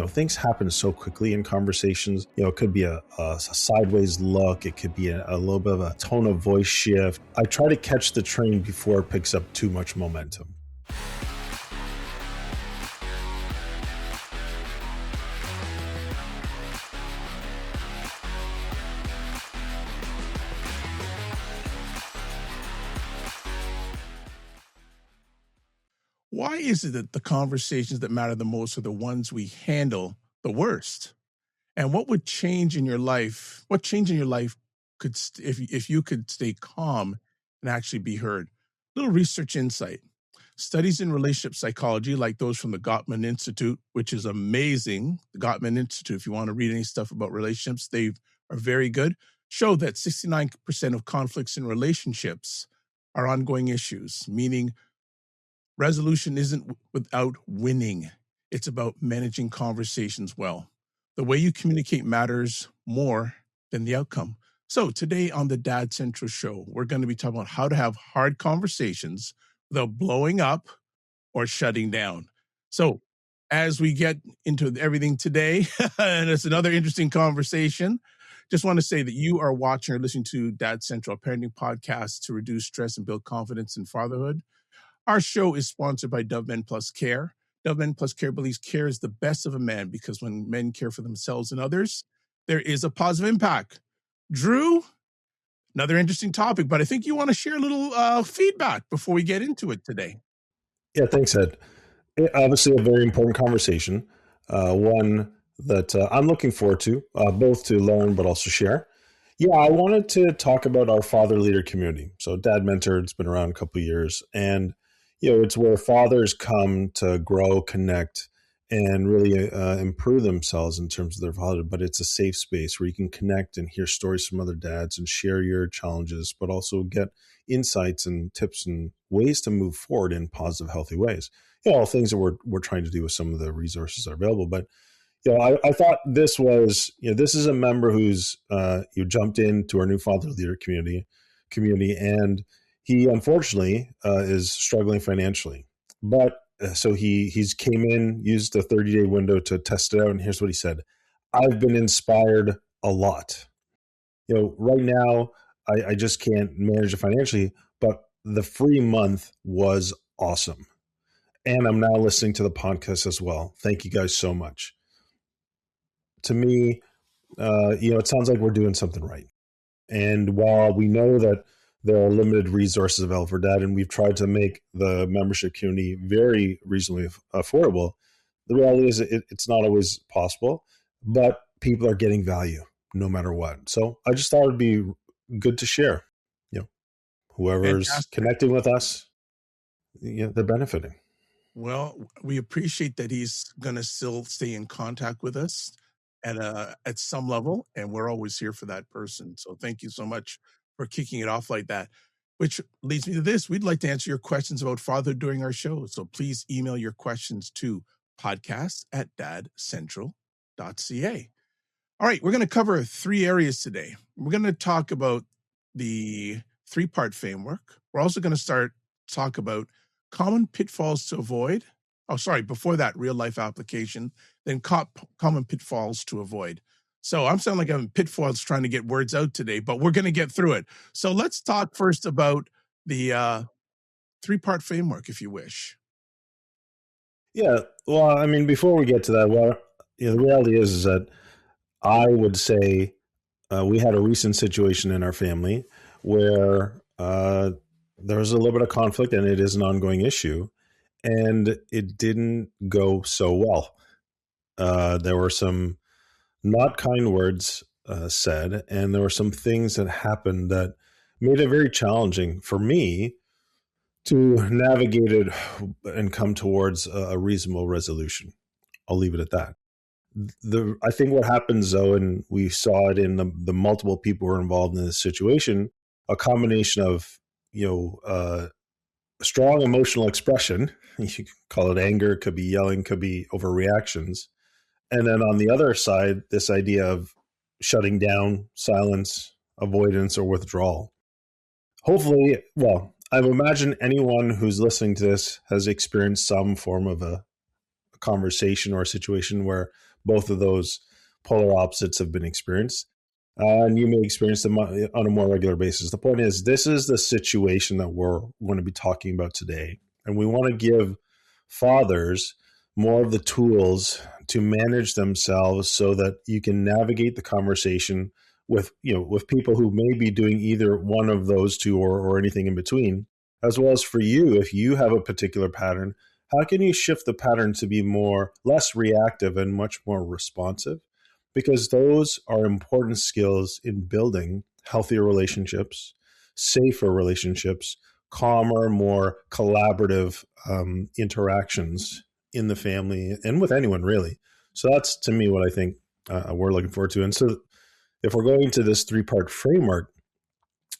things happen so quickly in conversations. It could be a sideways look. It could be a little bit of a tone of voice shift. I try to catch the train before it picks up too much momentum. Why is it that the conversations that matter the most are the ones we handle the worst? And what would change in your life? What change in your life if you could stay calm and actually be heard? Little research insight. Studies in relationship psychology, like those from the Gottman Institute, which is amazing. The Gottman Institute, if you want to read any stuff about relationships, they are very good. Show that 69% of conflicts in relationships are ongoing issues, meaning resolution isn't without winning. It's about managing conversations well. The way you communicate matters more than the outcome. So today on the Dad Central Show, we're going to be talking about how to have hard conversations without blowing up or shutting down. So as we get into everything today, and it's another interesting conversation, just want to say that you are watching or listening to Dad Central, a parenting podcast to reduce stress and build confidence in fatherhood. Our show is sponsored by Dove Men Plus Care. Dove Men Plus Care believes care is the best of a man because when men care for themselves and others, there is a positive impact. Drew, another interesting topic, but I think you want to share a little feedback before we get into it today. Yeah, thanks, Ed. Obviously, a very important conversation, one that I'm looking forward to, both to learn but also share. Yeah, I wanted to talk about our father leader community. So Dad Mentor, it's been around a couple of years, and it's where fathers come to grow, connect, and really improve themselves in terms of their fatherhood. But it's a safe space where you can connect and hear stories from other dads and share your challenges, but also get insights and tips and ways to move forward in positive, healthy ways. All things that we're trying to do with some of the resources that are available. But I thought this was, this is a member who's jumped into our new father leader community, and he unfortunately is struggling financially. But so he's came in, used the 30-day window to test it out, and here's what he said: "I've been inspired a lot. Right now I just can't manage it financially, but the free month was awesome, and I'm now listening to the podcast as well. Thank you guys so much." To me, it sounds like we're doing something right. And while we know that there are limited resources available for Dad, and we've tried to make the membership community very reasonably affordable, the reality is it's not always possible, but people are getting value no matter what. So I just thought it'd be good to share. Whoever's Fantastic. Connecting with us, they're benefiting. Well, we appreciate that he's going to still stay in contact with us at some level, and we're always here for that person. So thank you so much for kicking it off like that, which leads me to this. We'd like to answer your questions about fatherhood during our show. So please email your questions to podcast@dadcentral.ca. All right, we're going to cover 3 areas today. We're going to talk about the 3-part framework. We're also going to talk about common pitfalls to avoid. Before that, real life application, then common pitfalls to avoid. So I'm sounding like I'm pitfalls trying to get words out today, but we're going to get through it. So let's talk first about the 3-part framework, if you wish. Yeah. Well, I mean, before we get to that, the reality is that I would say we had a recent situation in our family where there was a little bit of conflict, and it is an ongoing issue, and it didn't go so well. There were some not kind words said, and there were some things that happened that made it very challenging for me to navigate it and come towards a reasonable resolution. I'll leave it at that. I think what happens, though, and we saw it in the multiple people who were involved in this situation, a combination of strong emotional expression. You could call it anger, it could be yelling, could be overreactions. And then on the other side, this idea of shutting down, silence, avoidance, or withdrawal. Hopefully, I imagine anyone who's listening to this has experienced some form of a a conversation or a situation where both of those polar opposites have been experienced. And you may experience them on a more regular basis. The point is, this is the situation that we're going to be talking about today. And we want to give fathers more of the tools to manage themselves so that you can navigate the conversation with people who may be doing either one of those two or anything in between, as well as for you, if you have a particular pattern, how can you shift the pattern to be less reactive and much more responsive? Because those are important skills in building healthier relationships, safer relationships, calmer, more collaborative interactions in the family and with anyone, really. So that's, to me, what I think we're looking forward to. And so if we're going to this 3-part framework,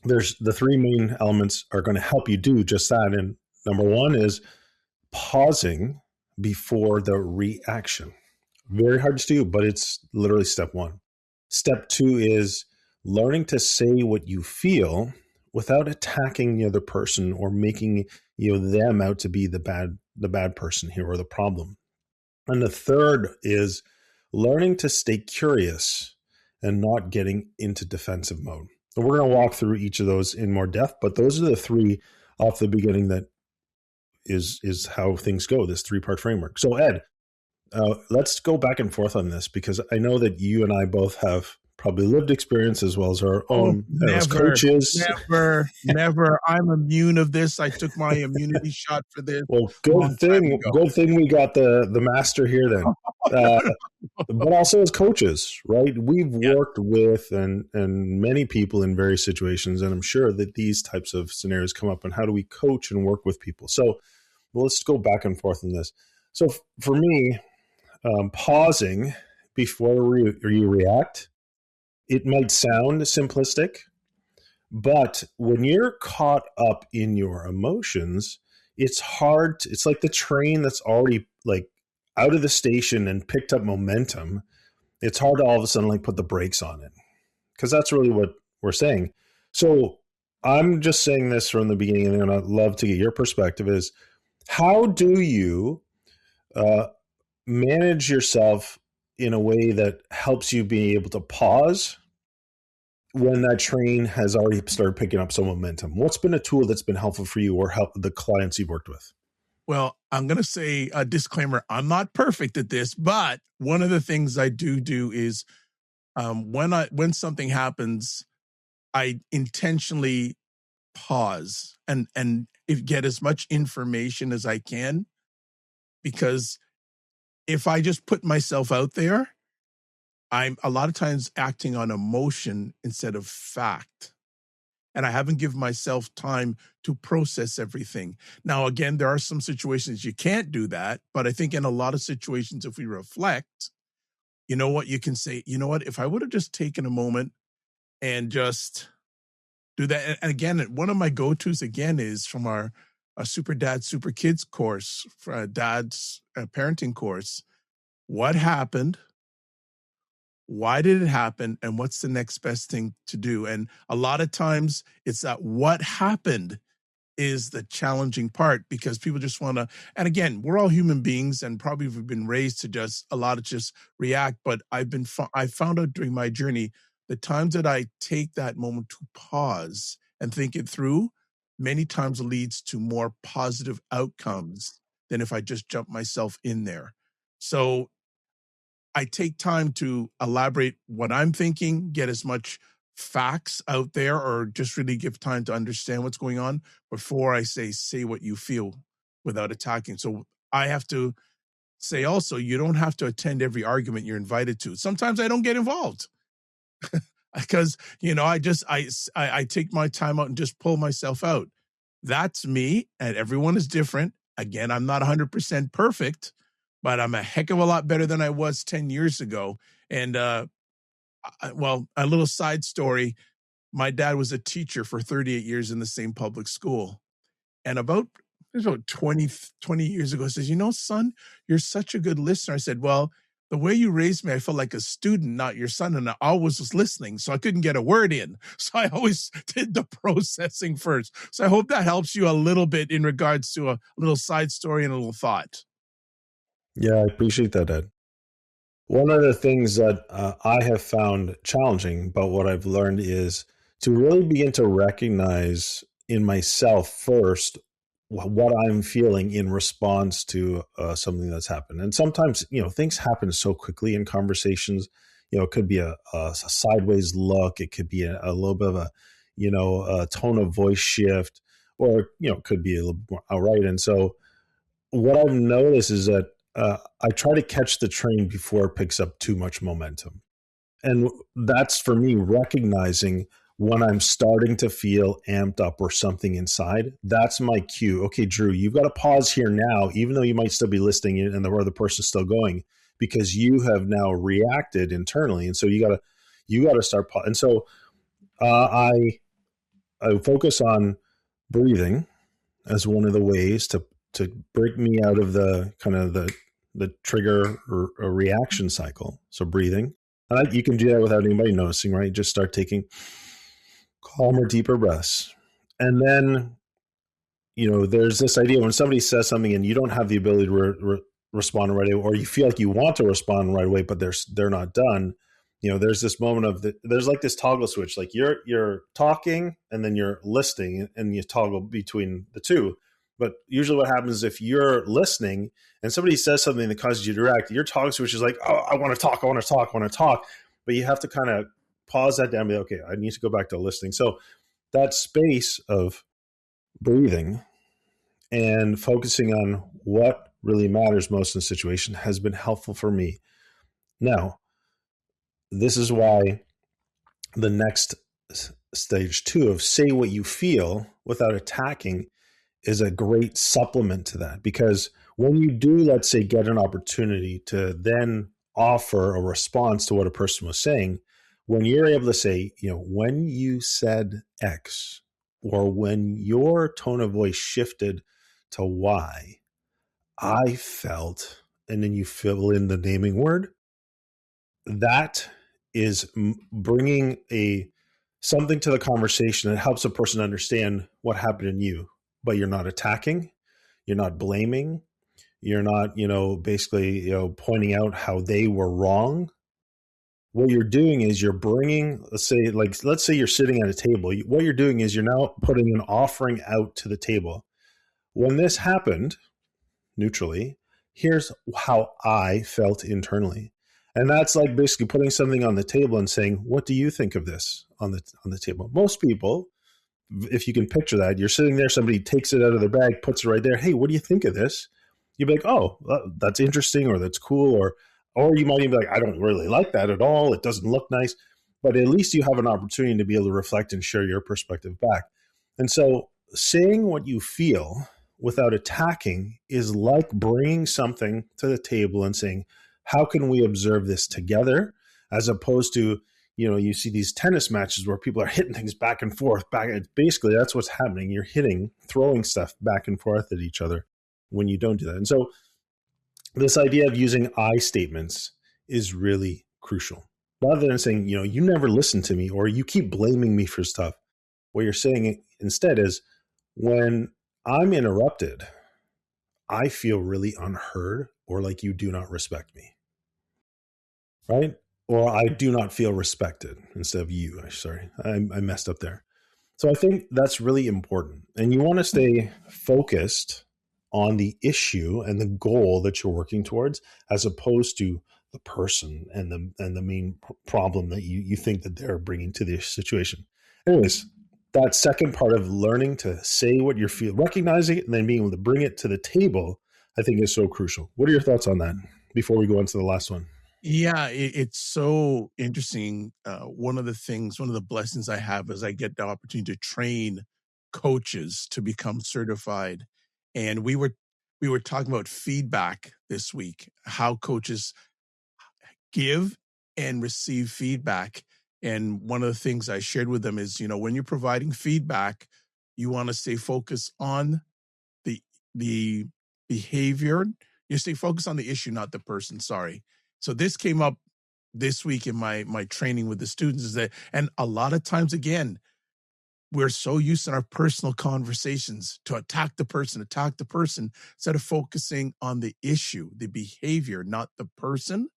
there's the 3 main elements are going to help you do just that. And number 1 is pausing before the reaction. Very hard to do, but it's literally step 1. Step 2 is learning to say what you feel without attacking the other person or making them out to be the bad person here or the problem. And the third is learning to stay curious and not getting into defensive mode. So we're going to walk through each of those in more depth, but those are the 3 off the beginning that is how things go, this 3-part framework. So Ed, let's go back and forth on this, because I know that you and I both have probably lived experience as well as our own as coaches. Never. I'm immune of this. I took my immunity shot for this. Well, good thing we got the master here then. But also as coaches, right? We've worked with and many people in various situations, and I'm sure that these types of scenarios come up. And how do we coach and work with people? So let's go back and forth on this. So for me, pausing before you react, it might sound simplistic, but when you're caught up in your emotions, it's hard. It's like the train that's already like out of the station and picked up momentum. It's hard to all of a sudden put the brakes on it, because that's really what we're saying. So I'm just saying this from the beginning, and I'd love to get your perspective is, how do you manage yourself in a way that helps you be able to pause when that train has already started picking up some momentum? What's been a tool that's been helpful for you or help the clients you've worked with? Well, I'm going to say a disclaimer. I'm not perfect at this, but one of the things I do is when something happens, I intentionally pause and get as much information as I can, because if I just put myself out there, I'm a lot of times acting on emotion instead of fact. And I haven't given myself time to process everything. Now, again, there are some situations you can't do that, but I think in a lot of situations, if we reflect, you know what, you can say, you know what, if I would have just taken a moment and just do that. And again, one of my go-tos again is from our Super Dad, Super Kids course, for dad's parenting course. What happened? Why did it happen? And what's the next best thing to do? And a lot of times it's that what happened is the challenging part, because people just want to, and again, we're all human beings and probably we've been raised to just react. But I found out during my journey, the times that I take that moment to pause and think it through, many times leads to more positive outcomes than if I just jump myself in there. So I take time to elaborate what I'm thinking, get as much facts out there, or just really give time to understand what's going on before I say what you feel without attacking. So I have to say also, you don't have to attend every argument you're invited to. Sometimes I don't get involved because, I take my time out and just pull myself out. That's me, and everyone is different. Again, I'm not 100% perfect, but I'm a heck of a lot better than I was 10 years ago. And, a little side story. My dad was a teacher for 38 years in the same public school. And about 20 years ago, he says, son, you're such a good listener. I said, well, the way you raised me, I felt like a student, not your son. And I always was listening, so I couldn't get a word in. So I always did the processing first. So I hope that helps you a little bit in regards to a little side story and a little thought. Yeah, I appreciate that, Ed. One of the things that I have found challenging, but what I've learned is to really begin to recognize in myself first what I'm feeling in response to something that's happened. And sometimes, things happen so quickly in conversations. It could be a sideways look, it could be a little bit of a tone of voice shift, or, it could be a little more outright. And so, what I've noticed is that I try to catch the train before it picks up too much momentum. And that's for me recognizing when I'm starting to feel amped up or something inside. That's my cue. Okay, Drew, you've got to pause here now, even though you might still be listening and the other person's still going, because you have now reacted internally. And so you gotta start. And so I focus on breathing as one of the ways to break me out of the kind of the trigger or reaction cycle. So breathing, you can do that without anybody noticing, right? Just start taking calmer, deeper breaths, and then there's this idea when somebody says something and you don't have the ability to respond right away, or you feel like you want to respond right away, but they're not done. There's this moment there's like this toggle switch, like you're talking and then you're listening, and you toggle between the two. But usually what happens is if you're listening and somebody says something that causes you to react, your toggle switch is like, oh, I want to talk, I want to talk, I want to talk. But you have to kind of pause that down and be, okay, I need to go back to listening. So that space of breathing and focusing on what really matters most in the situation has been helpful for me. Now, this is why the next stage 2 of say what you feel without attacking is a great supplement to that. Because when you do, let's say, get an opportunity to then offer a response to what a person was saying, when you're able to say, when you said X, or when your tone of voice shifted to Y, I felt, and then you fill in the naming word, that is bringing something to the conversation that helps a person understand what happened in you. But you're not attacking, you're not blaming, you're not basically pointing out how they were wrong. What you're doing is you're bringing, let's say you're sitting at a table. What you're doing is you're now putting an offering out to the table. When this happened, neutrally, here's how I felt internally. And that's like basically putting something on the table and saying, what do you think of this on the table? Most people, if you can picture that, you're sitting there, somebody takes it out of their bag, puts it right there. Hey, what do you think of this? You'd be like, oh, that's interesting, or that's cool, or you might even be like, I don't really like that at all. It doesn't look nice. But at least you have an opportunity to be able to reflect and share your perspective back. And so saying what you feel without attacking is like bringing something to the table and saying, how can we observe this together? As opposed to, you see these tennis matches where people are hitting things back and forth. Basically, that's what's happening. You're throwing stuff back and forth at each other when you don't do that. And so this idea of using I statements is really crucial. Rather than saying, you never listen to me, or you keep blaming me for stuff, what you're saying instead is, when I'm interrupted, I feel really unheard, or like you do not respect me, right? Or I do not feel respected instead of you. Sorry, I messed up there. So I think that's really important. And you want to stay focused on the issue and the goal that you're working towards, as opposed to the person and the main problem that you think that they're bringing to the situation. Anyways, that second part of learning to say what you feel, recognizing it, and then being able to bring it to the table, I think is so crucial. What are your thoughts on that before we go on to the last one? Yeah, it's so interesting. One of the blessings I have is I get the opportunity to train coaches to become certified. And we were talking about feedback this week, how coaches give and receive feedback. And one of the things I shared with them is, when you're providing feedback, you want to stay focused on the the behavior. You stay focused on the issue, not the person. Sorry. So this came up this week in my training with the students, is that, and a lot of times again, we're so used in our personal conversations to attack the person, instead of focusing on the issue, the behavior, not the person.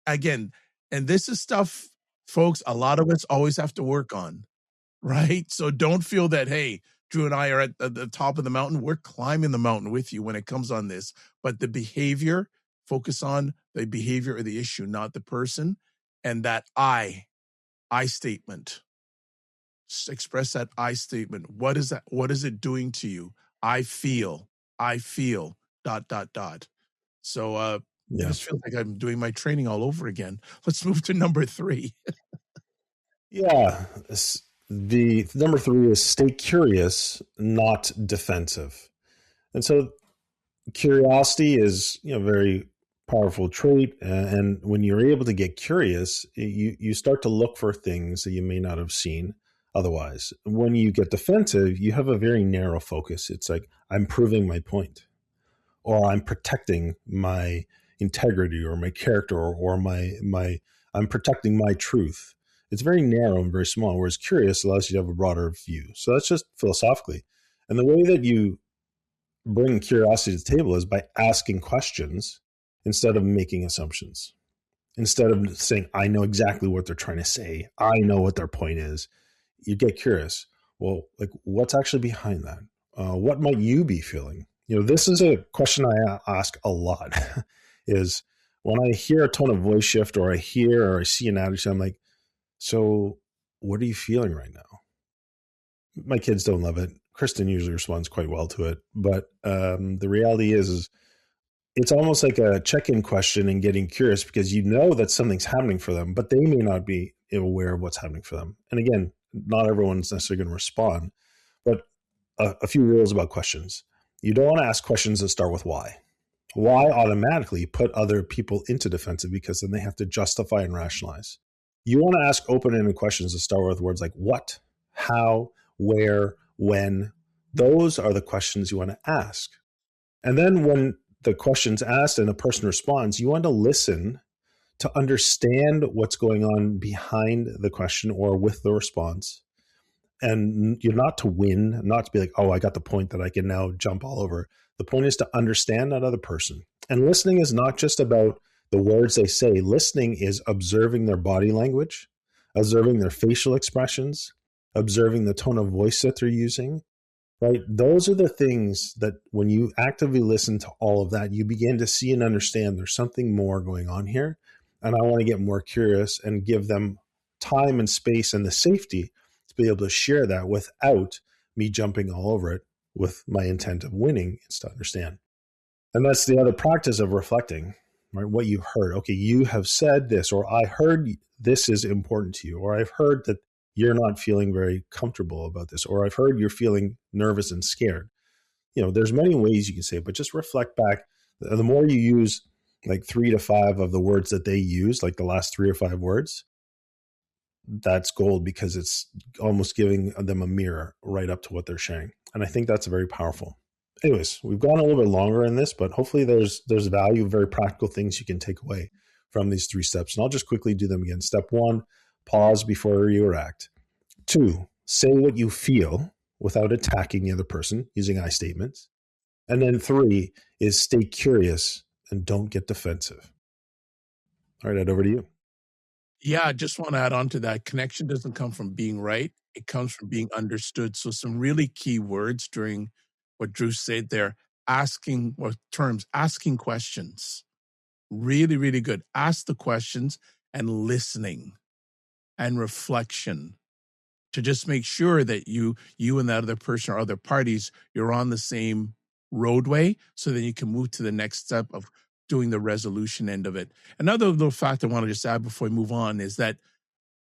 Again, and this is stuff, folks, a lot of us always have to work on, right? So don't feel that, hey, Drew and I are at the top of the mountain. We're climbing the mountain with you when it comes on this. But the behavior, focus on the behavior or the issue, not the person. And that I statement, express that I statement. What is that? What is it doing to you? I feel, dot, dot, dot. So Yeah. this feels like I'm doing my training all over again. Let's move to number 3. Yeah. The number 3 is stay curious, not defensive. And so curiosity is, a very powerful trait. And when you're able to get curious, you start to look for things that you may not have seen otherwise. When you get defensive, you have a very narrow focus. It's like, I'm proving my point, or I'm protecting my integrity or my character, or I'm protecting my truth. It's very narrow and very small, whereas curious allows you to have a broader view. So that's just philosophically. And the way that you bring curiosity to the table is by asking questions instead of making assumptions. Instead of saying, I know exactly what they're trying to say, I know what their point is, you get curious. Well, like, what's actually behind that? What might you be feeling? This is a question I ask a lot is when I hear a tone of voice shift, or I hear or I see an attitude, I'm like, so what are you feeling right now? My kids don't love it. Kristen usually responds quite well to it. But the reality is it's almost like a check-in question and getting curious, because you know that something's happening for them, but they may not be aware of what's happening for them. And again, not everyone's necessarily going to respond, but a few rules about questions. You don't want to ask questions that start with why. Why automatically put other people into defensive, because then they have to justify and rationalize. You want to ask open-ended questions that start with words like what, how, where, when. Those are the questions you want to ask. And then when the question's asked and a person responds, you want to listen to understand what's going on behind the question or with the response. And you're not to win, not to be like, oh, I got the point that I can now jump all over. The point is to understand that other person. And listening is not just about the words they say. Listening is observing their body language, observing their facial expressions, observing the tone of voice that they're using, right? Those are the things that when you actively listen to all of that, you begin to see and understand there's something more going on here. And I want to get more curious and give them time and space and the safety to be able to share that without me jumping all over it with my intent of winning. It's to understand. And that's the other practice of reflecting, right? What you heard. Okay, you have said this, or I heard this is important to you, or I've heard that you're not feeling very comfortable about this, or I've heard you're feeling nervous and scared. There's many ways you can say it, but just reflect back. The more you use like 3 to 5 of the words that they use, like the last 3 or 5 words, that's gold, because it's almost giving them a mirror right up to what they're sharing. And I think that's very powerful. Anyways, we've gone a little bit longer in this, but hopefully there's value, very practical things you can take away from these 3 steps. And I'll just quickly do them again. Step 1, pause before you react. 2, say what you feel without attacking the other person using I statements. And then 3 is stay curious and don't get defensive. All right, Ed, over to you. Yeah, I just want to add on to that. Connection doesn't come from being right. It comes from being understood. So some really key words during what Drew said there, asking questions. Really, really good. Ask the questions and listening and reflection to just make sure that you and that other person or other parties, you're on the same roadway, so that you can move to the next step of doing the resolution end of it. Another little fact I want to just add before we move on is that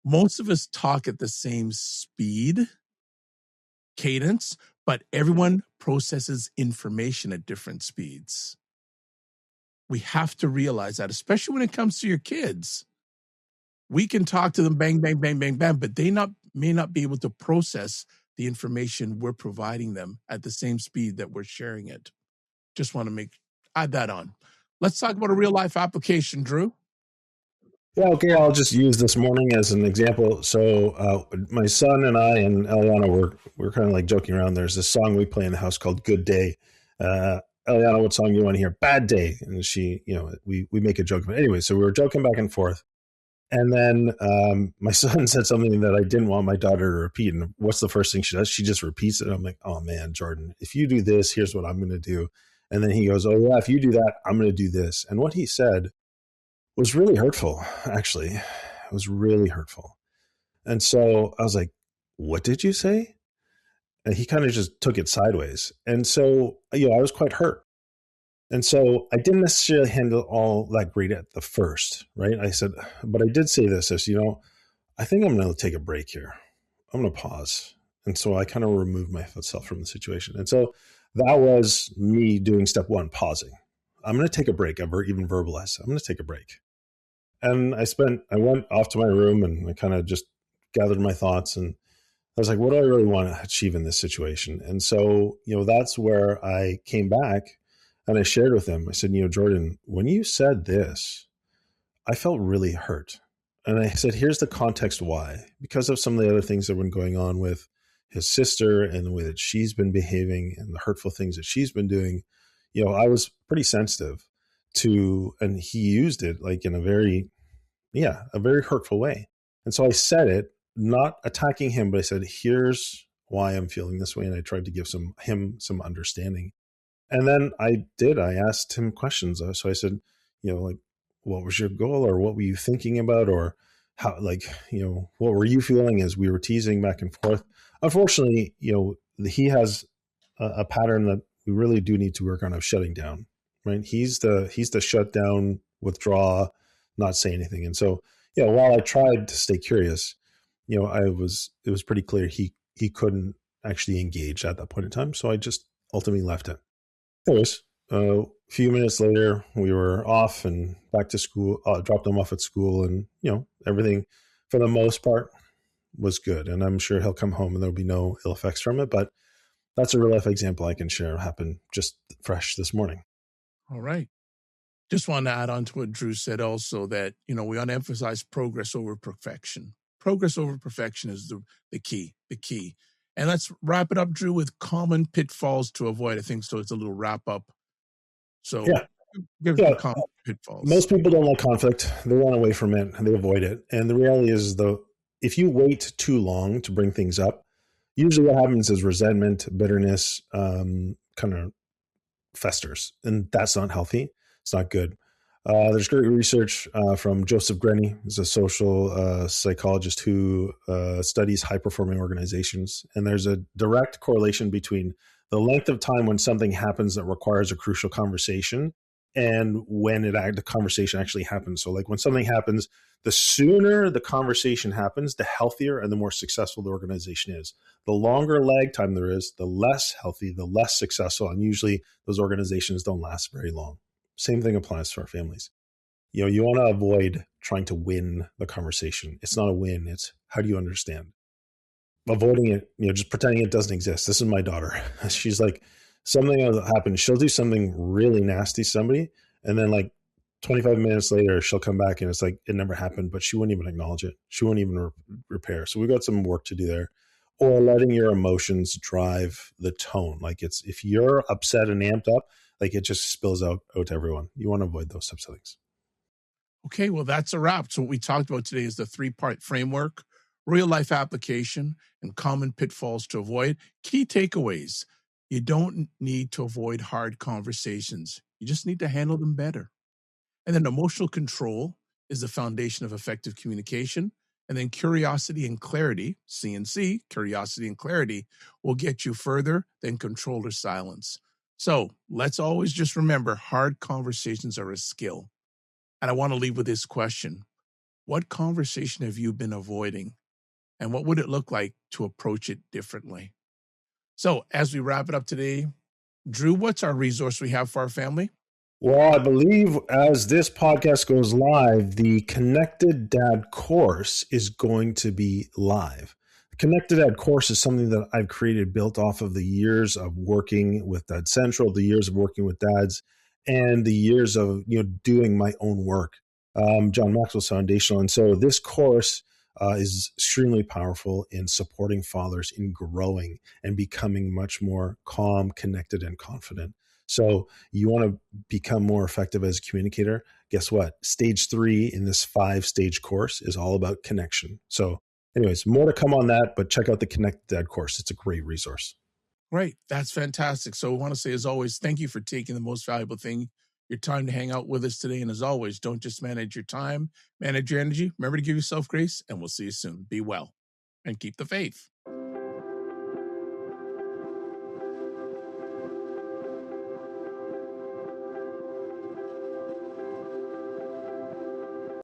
most of us talk at the same speed, cadence, but everyone processes information at different speeds. We have to realize that, especially when it comes to your kids. We can talk to them bang, bang, bang, bang, bang, but they may not be able to process the information we're providing them at the same speed that we're sharing it. Just want to add that on. Let's talk about a real life application, Drew. Yeah, okay, I'll just use this morning as an example. So, my son and I and Eliana we're kind of like joking around. There's this song we play in the house called "Good Day." Eliana, what song do you want to hear? "Bad Day," and she, we make a joke. But anyway, so we were joking back and forth, and then my son said something that I didn't want my daughter to repeat. And what's the first thing she does? She just repeats it. I'm like, oh man, Jordan, if you do this, here's what I'm going to do. And then he goes, oh yeah, if you do that, I'm going to do this. And what he said was really hurtful, actually. It was really hurtful. And so I was like, what did you say? And he kind of just took it sideways. And so, I was quite hurt. And so I didn't necessarily handle all that great at the first, right? I said, but I did say this as, I think I'm going to take a break here. I'm going to pause. And so I kind of removed myself from the situation. And so that was me doing step one, pausing. I'm going to take a break. I've even verbalized, I'm going to take a break. And I went off to my room and I kind of just gathered my thoughts, and I was like, what do I really want to achieve in this situation? And so, that's where I came back and I shared with him. I said, Jordan, when you said this, I felt really hurt. And I said, here's the context why. Because of some of the other things that have been going on with his sister and the way that she's been behaving and the hurtful things that she's been doing, I was pretty sensitive to, and he used it like in a very hurtful way. And so I said it, not attacking him, but I said, here's why I'm feeling this way. And I tried to give him some understanding. And then I asked him questions. So I said, like, what was your goal, or what were you thinking about, or how, like, what were you feeling, as we were teasing back and forth. Unfortunately, he has a pattern that we really do need to work on, of shutting down, right? He's the shut down, withdraw, not say anything. And so, while I tried to stay curious, it was pretty clear he couldn't actually engage at that point in time. So I just ultimately left it. Anyways, a few minutes later, we were off and back to school, dropped him off at school, and, everything for the most part was good. And I'm sure he'll come home and there'll be no ill effects from it. But that's a real life example I can share, happened just fresh this morning. All right. Just want to add on to what Drew said also, that, we want to emphasize progress over perfection. Progress over perfection is the key. And let's wrap it up, Drew, with common pitfalls to avoid. I think so. It's a little wrap up. So Yeah. give Yeah. the common pitfalls. Most people don't like conflict. They run away from it and they avoid it. And the reality is, though, if you wait too long to bring things up, usually what happens is resentment, bitterness, kind of festers, and that's not healthy. It's not good. There's great research from Joseph Grenny, who's a social psychologist who studies high-performing organizations, and there's a direct correlation between the length of time when something happens that requires a crucial conversation and when the conversation actually happens. So, like, when something happens, the sooner the conversation happens, the healthier and the more successful the organization is. The longer lag time there is, the less healthy, the less successful, and usually those organizations don't last very long. Same thing applies to our families. You want to avoid trying to win the conversation. It's not a win. It's, how do you understand? Avoiding it, just pretending it doesn't exist. This is my daughter. She's like, something will happen. She'll do something really nasty to somebody, and then like 25 minutes later, she'll come back and it's like it never happened, but she wouldn't even acknowledge it. She won't even repair. So we got some work to do there. Or letting your emotions drive the tone. Like, it's, if you're upset and amped up, like, it just spills out to everyone. You want to avoid those types of things. Okay, well, that's a wrap. So what we talked about today is the 3-part framework, real life application, and common pitfalls to avoid. Key takeaways: you don't need to avoid hard conversations. You just need to handle them better. And then emotional control is the foundation of effective communication. And then curiosity and clarity, C&C, curiosity and clarity, will get you further than control or silence. So let's always just remember, hard conversations are a skill. And I want to leave with this question: what conversation have you been avoiding? And what would it look like to approach it differently? So as we wrap it up today, Drew, what's our resource we have for our family? Well, I believe as this podcast goes live, the Connected Dad course is going to be live. The Connected Dad course is something that I've created, built off of the years of working with Dad Central, the years of working with dads, and the years of doing my own work. John Maxwell's foundational. And so this course is extremely powerful in supporting fathers in growing and becoming much more calm, connected, and confident. So you want to become more effective as a communicator. Guess what? Stage 3 in this 5-stage course is all about connection. So anyways, more to come on that, but check out the Connect Dad course. It's a great resource. Great. That's fantastic. So I want to say, as always, thank you for taking the most valuable thing, your time, to hang out with us today. And as always, don't just manage your time, manage your energy. Remember to give yourself grace, and we'll see you soon. Be well and keep the faith.